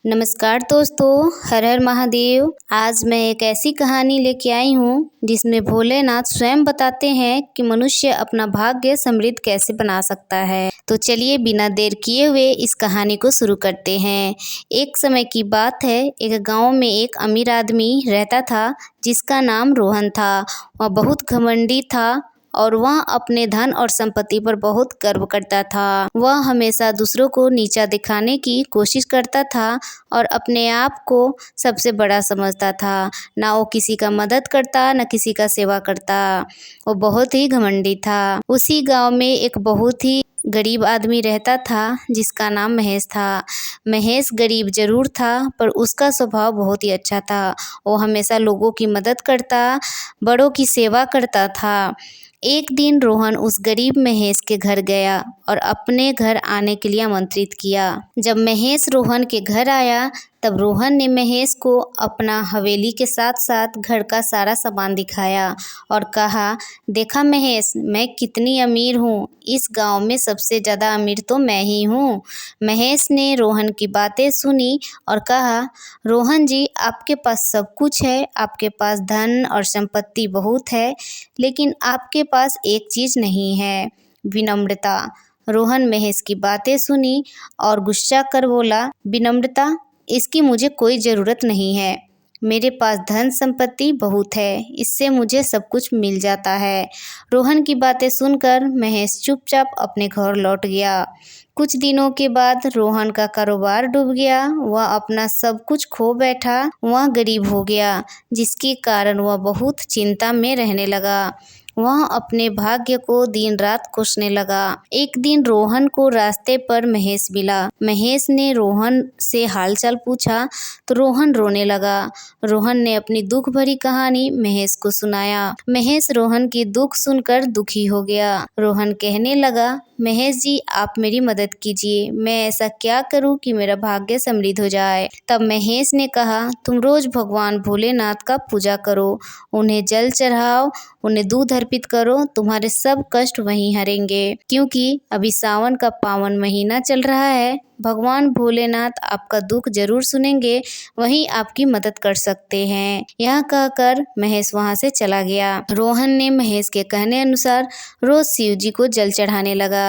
नमस्कार दोस्तों, हर हर महादेव। आज मैं एक ऐसी कहानी लेके आई हूँ जिसमें भोलेनाथ स्वयं बताते हैं कि मनुष्य अपना भाग्य समृद्ध कैसे बना सकता है। तो चलिए बिना देर किए हुए इस कहानी को शुरू करते हैं। एक समय की बात है, एक गांव में एक अमीर आदमी रहता था जिसका नाम रोहन था। वह बहुत घमंडी था और वह अपने धन और संपत्ति पर बहुत गर्व करता था। वह हमेशा दूसरों को नीचा दिखाने की कोशिश करता था और अपने आप को सबसे बड़ा समझता था। ना वो किसी का मदद करता, ना किसी का सेवा करता। वो बहुत ही घमंडी था। उसी गांव में एक बहुत ही गरीब आदमी रहता था जिसका नाम महेश था। महेश गरीब जरूर था पर उसका स्वभाव बहुत ही अच्छा था। वो हमेशा लोगों की मदद करता, बड़ों की सेवा करता था। एक दिन रोहन उस गरीब महेश के घर गया और अपने घर आने के लिए आमंत्रित किया। जब महेश रोहन के घर आया तब रोहन ने महेश को अपना हवेली के साथ साथ घर का सारा सामान दिखाया और कहा, देखा महेश, मैं कितनी अमीर हूँ। इस गांव में सबसे ज़्यादा अमीर तो मैं ही हूँ। महेश ने रोहन की बातें सुनी और कहा, रोहन जी, आपके पास सब कुछ है, आपके पास धन और संपत्ति बहुत है, लेकिन आपके पास एक चीज़ नहीं है, विनम्रता। रोहन महेश की बातें सुनी और गुस्सा कर बोला, विनम्रता? इसकी मुझे कोई ज़रूरत नहीं है। मेरे पास धन संपत्ति बहुत है, इससे मुझे सब कुछ मिल जाता है। रोहन की बातें सुनकर महेश चुपचाप अपने घर लौट गया। कुछ दिनों के बाद रोहन का कारोबार डूब गया। वह अपना सब कुछ खो बैठा। वह गरीब हो गया, जिसके कारण वह बहुत चिंता में रहने लगा। वह अपने भाग्य को दिन रात कोसने लगा। एक दिन रोहन को रास्ते पर महेश मिला। महेश ने रोहन से हालचाल पूछा तो रोहन रोने लगा। रोहन ने अपनी दुख भरी कहानी महेश को सुनाया। महेश रोहन की दुख सुनकर दुखी हो गया। रोहन कहने लगा, महेश जी, आप मेरी मदद कीजिए। मैं ऐसा क्या करूं कि मेरा भाग्य समृद्ध हो जाए। तब महेश ने कहा, तुम रोज भगवान भोलेनाथ का पूजा करो, उन्हें जल चढ़ाओ, उन्हें दूध अर्पित करो, तुम्हारे सब कष्ट वहीं हरेंगे। क्योंकि अभी सावन का पावन महीना चल रहा है। भगवान भोलेनाथ आपका दुख जरूर सुनेंगे, वहीं आपकी मदद कर सकते हैं। यह कहकर महेश वहां से चला गया। रोहन ने महेश के कहने अनुसार रोज शिव जी को जल चढ़ाने लगा।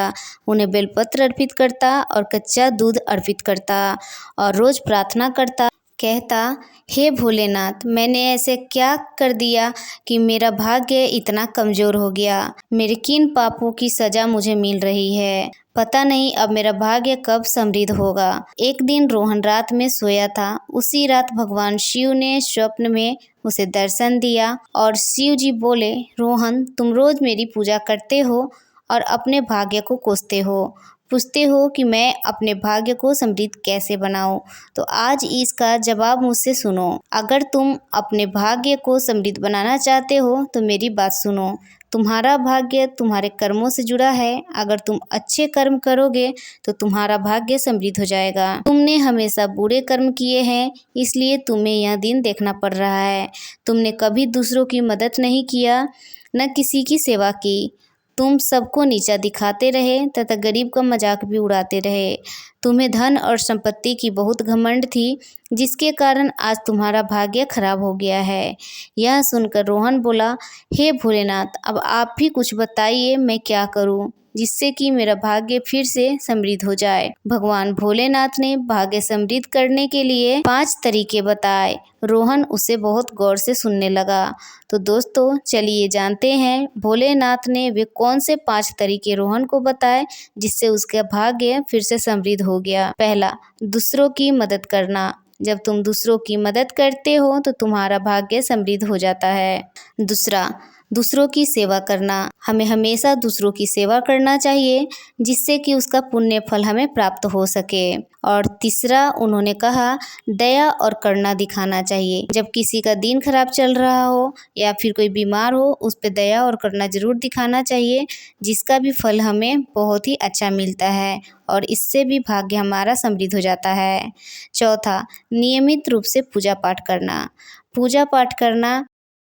उन्हें बेलपत्र अर्पित करता और कच्चा दूध अर्पित करता और रोज प्रार्थना करता, कहता, हे भोलेनाथ, मैंने ऐसे क्या कर दिया कि मेरा भाग्य इतना कमज़ोर हो गया। मेरे किन पापों की सज़ा मुझे मिल रही है। पता नहीं अब मेरा भाग्य कब समृद्ध होगा। एक दिन रोहन रात में सोया था। उसी रात भगवान शिव ने स्वप्न में उसे दर्शन दिया और शिव जी बोले, रोहन, तुम रोज़ मेरी पूजा करते हो और अपने भाग्य को कोसते हो, पूछते हो कि मैं अपने भाग्य को समृद्ध कैसे बनाऊं। तो आज इसका जवाब मुझसे सुनो। अगर तुम अपने भाग्य को समृद्ध बनाना चाहते हो तो मेरी बात सुनो। तुम्हारा भाग्य तुम्हारे कर्मों से जुड़ा है। अगर तुम अच्छे कर्म करोगे तो तुम्हारा भाग्य समृद्ध हो जाएगा। तुमने हमेशा बुरे कर्म किए हैं, इसलिए तुम्हें यह दिन देखना पड़ रहा है। तुमने कभी दूसरों की मदद नहीं किया, न किसी की सेवा की। तुम सबको नीचा दिखाते रहे तथा गरीब का मजाक भी उड़ाते रहे। तुम्हें धन और संपत्ति की बहुत घमंड थी, जिसके कारण आज तुम्हारा भाग्य खराब हो गया है। यह सुनकर रोहन बोला, हे भोलेनाथ, अब आप भी कुछ बताइए, मैं क्या करूं जिससे कि मेरा भाग्य फिर से समृद्ध हो जाए। भगवान भोलेनाथ ने भाग्य समृद्ध करने के लिए 5 तरीके बताए। रोहन उसे बहुत गौर से सुनने लगा। तो दोस्तों, चलिए जानते हैं भोलेनाथ ने वे कौन से 5 तरीके रोहन को बताए जिससे उसका भाग्य फिर से समृद्ध हो गया। पहला, दूसरों की मदद करना। जब तुम दूसरों की मदद करते हो तो तुम्हारा भाग्य समृद्ध हो जाता है। दूसरा, दूसरों की सेवा करना। हमें हमेशा दूसरों की सेवा करना चाहिए, जिससे कि उसका पुण्य फल हमें प्राप्त हो सके। और तीसरा, उन्होंने कहा, दया और करुणा दिखाना चाहिए। जब किसी का दिन खराब चल रहा हो या फिर कोई बीमार हो, उस पर दया और करुणा जरूर दिखाना चाहिए, जिसका भी फल हमें बहुत ही अच्छा मिलता है और इससे भी भाग्य हमारा समृद्ध हो जाता है। चौथा, नियमित रूप से पूजा पाठ करना। पूजा पाठ करना,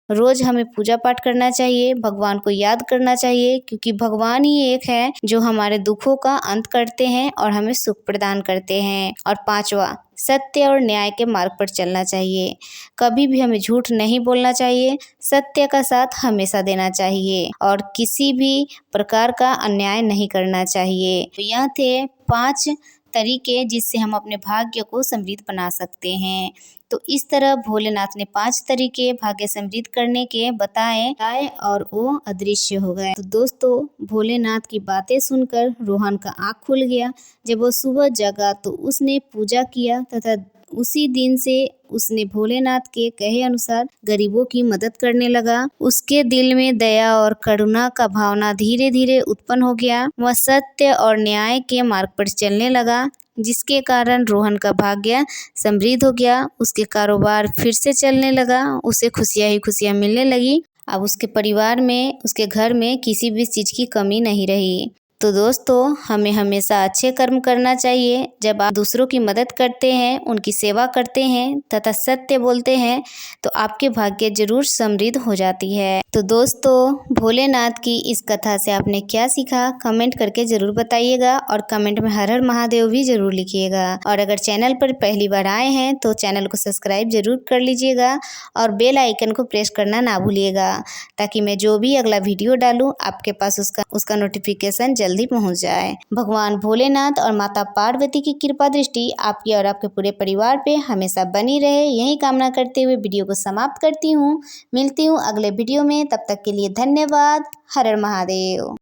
रोज़ हमें पूजा पाठ करना चाहिए, भगवान को याद करना चाहिए, क्योंकि भगवान ही एक है जो हमारे दुखों का अंत करते हैं और हमें सुख प्रदान करते हैं। और 5वां, सत्य और न्याय के मार्ग पर चलना चाहिए। कभी भी हमें झूठ नहीं बोलना चाहिए, सत्य का साथ हमेशा देना चाहिए और किसी भी प्रकार का अन्याय नहीं करना चाहिए। यह थे 5 तरीके जिससे हम अपने भाग्य को समृद्ध बना सकते हैं। तो इस तरह भोलेनाथ ने 5 तरीके भाग्य समृद्ध करने के बताए और वो अदृश्य हो गए। तो दोस्तों, भोलेनाथ की बातें सुनकर रोहन का आँख खुल गया। जब वो सुबह जगा तो उसने पूजा किया तथा उसी दिन से उसने भोलेनाथ के कहे अनुसार गरीबों की मदद करने लगा। उसके दिल में दया और करुणा का भावना धीरे धीरे उत्पन्न हो गया। वह सत्य और न्याय के मार्ग पर चलने लगा, जिसके कारण रोहन का भाग्य समृद्ध हो गया। उसके कारोबार फिर से चलने लगा, उसे खुशियाँ ही खुशियाँ मिलने लगी। अब उसके परिवार में, उसके घर में किसी भी चीज़ की कमी नहीं रही। तो दोस्तों, हमें हमेशा अच्छे कर्म करना चाहिए। जब आप दूसरों की मदद करते हैं, उनकी सेवा करते हैं तथा सत्य बोलते हैं तो आपके भाग्य जरूर समृद्ध हो जाती है। तो दोस्तों, भोलेनाथ की इस कथा से आपने क्या सीखा, कमेंट करके ज़रूर बताइएगा और कमेंट में हर हर महादेव भी ज़रूर लिखिएगा। और अगर चैनल पर पहली बार आए हैं तो चैनल को सब्सक्राइब ज़रूर कर लीजिएगा और बेल आइकन को प्रेस करना ना भूलिएगा, ताकि मैं जो भी अगला वीडियो डालूँ आपके पास उसका नोटिफिकेशन जल्दी पहुंच जाए। भगवान भोलेनाथ और माता पार्वती की कृपा दृष्टि आपकी और आपके पूरे परिवार पे हमेशा बनी रहे, यही कामना करते हुए वीडियो को समाप्त करती हूँ। मिलती हूँ अगले वीडियो में, तब तक के लिए धन्यवाद। हर हर महादेव।